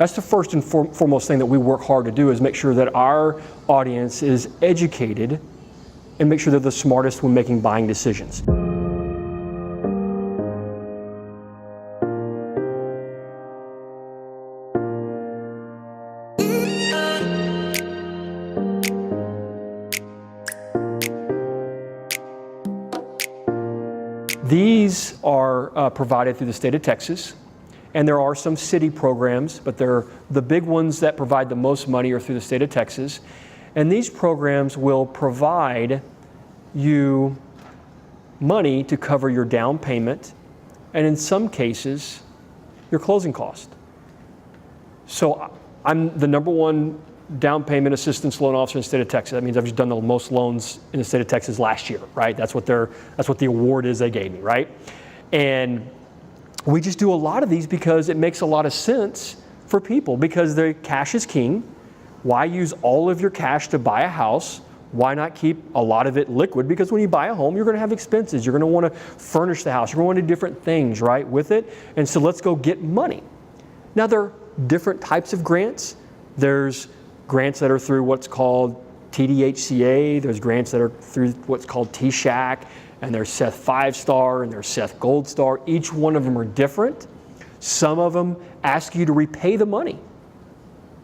That's the first and foremost thing that we work hard to do, is make sure that our audience is educated and make sure they're the smartest when making buying decisions. These are provided through the state of Texas, and there are some city programs, but they're the big ones that provide the most money are through the state of Texas. And these programs will provide you money to cover your down payment, and in some cases, your closing cost. So I'm the #1 down payment assistance loan officer in the state of Texas. That means I've just done the most loans in the state of Texas last year, right? That's what the award is they gave me, right? And we just do a lot of these because it makes a lot of sense for people, because the cash is king. Why use all of your cash to buy a house? Why not keep a lot of it liquid? Because when you buy a home, you're going to have expenses. You're going to want to furnish the house. You're going to want to do different things, right, with it. And so let's go get money. Now, there are different types of grants. There's grants that are through what's called TDHCA. There's grants that are through what's called TSHAC, and there's Seth 5-star and there's Seth Gold Star. Each one of them are different. Some of them ask you to repay the money.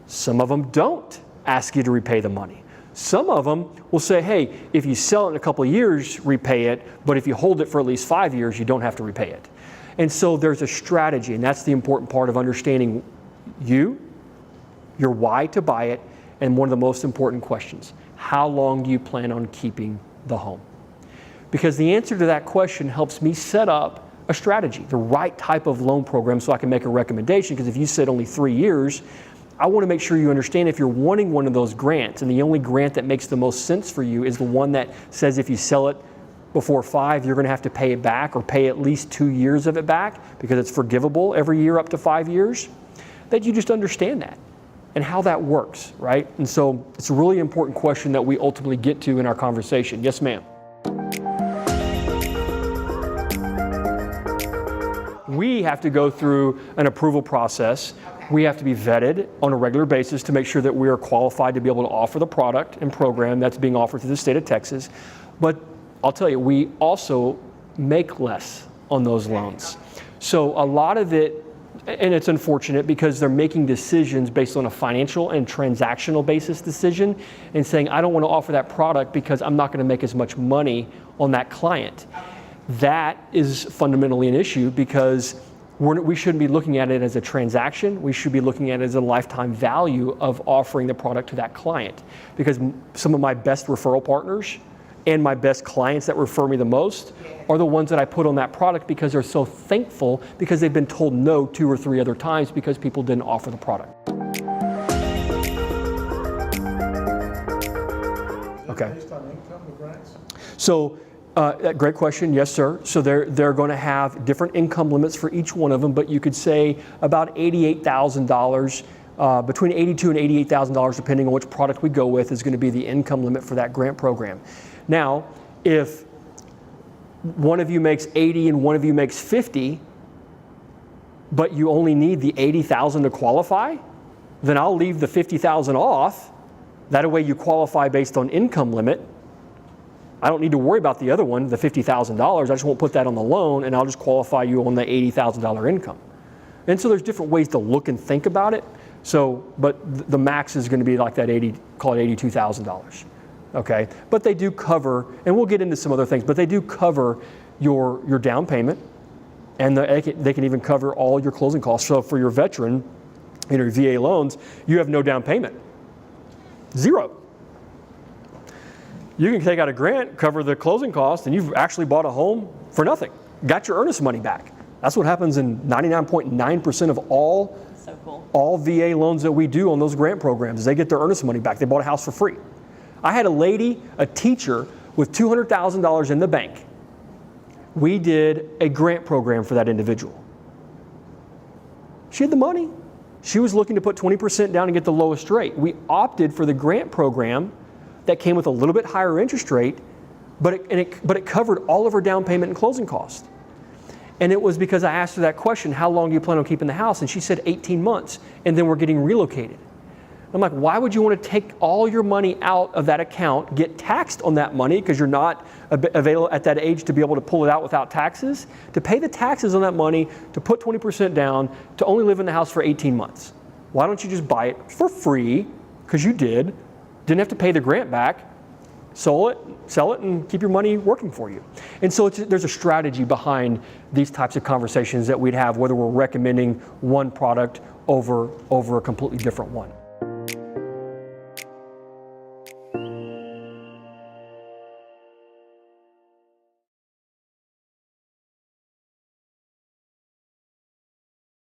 Some of them don't ask you to repay the money. Some of them will say, hey, if you sell it in a couple of years, repay it, but if you hold it for at least 5 years, you don't have to repay it. And so there's a strategy, and that's the important part of understanding your why to buy it, and one of the most important questions: how long do you plan on keeping the home? Because the answer to that question helps me set up a strategy, the right type of loan program, so I can make a recommendation. Because if you said only 3 years, I want to make sure you understand if you're wanting one of those grants, and the only grant that makes the most sense for you is the one that says if you sell it before 5, you're going to have to pay it back, or pay at least 2 years of it back because it's forgivable every year up to 5 years, that you just understand that and how that works, right? And so it's a really important question that we ultimately get to in our conversation. Yes, ma'am. We have to go through an approval process. We have to be vetted on a regular basis to make sure that we are qualified to be able to offer the product and program that's being offered through the state of Texas. But I'll tell you, we also make less on those loans. So a lot of it, and it's unfortunate because they're making decisions based on a financial and transactional basis decision, and saying, I don't want to offer that product because I'm not going to make as much money on that client. That is fundamentally an issue, because we shouldn't be looking at it as a transaction. We should be looking at it as a lifetime value of offering the product to that client. Because some of my best referral partners and my best clients that refer me the most are the ones that I put on that product, because they're so thankful, because they've been told no 2 or 3 other times because people didn't offer the product. Okay. Based on income, the grants? So, great question. Yes, sir. So they're going to have different income limits for each one of them, but you could say about $88,000, between $82,000 and $88,000, depending on which product we go with, is going to be the income limit for that grant program. Now, if one of you makes 80 and one of you makes 50, but you only need the 80,000 to qualify, then I'll leave the 50,000 off. That way you qualify based on income limit. I don't need to worry about the other one, the $50,000. I just won't put that on the loan, and I'll just qualify you on the $80,000 income. And so there's different ways to look and think about it. So, but the max is going to be like that call it $82,000. Okay, but they do cover, and we'll get into some other things, but they do cover your down payment, and they can even cover all your closing costs. So for your veteran, your VA loans, you have no down payment, 0. You can take out a grant, cover the closing costs, and you've actually bought a home for nothing. Got your earnest money back. That's what happens in 99.9% of all VA loans that we do on those grant programs, is they get their earnest money back. They bought a house for free. I had a lady, a teacher, with $200,000 in the bank. We did a grant program for that individual. She had the money. She was looking to put 20% down and get the lowest rate. We opted for the grant program that came with a little bit higher interest rate, but it covered all of her down payment and closing costs. And it was because I asked her that question, how long do you plan on keeping the house? And she said 18 months, and then we're getting relocated. I'm like, why would you want to take all your money out of that account, get taxed on that money because you're not available at that age to be able to pull it out without taxes, to pay the taxes on that money, to put 20% down, to only live in the house for 18 months? Why don't you just buy it for free, because you didn't have to pay the grant back, sell it, and keep your money working for you? And so there's a strategy behind these types of conversations that we'd have, whether we're recommending one product over a completely different one.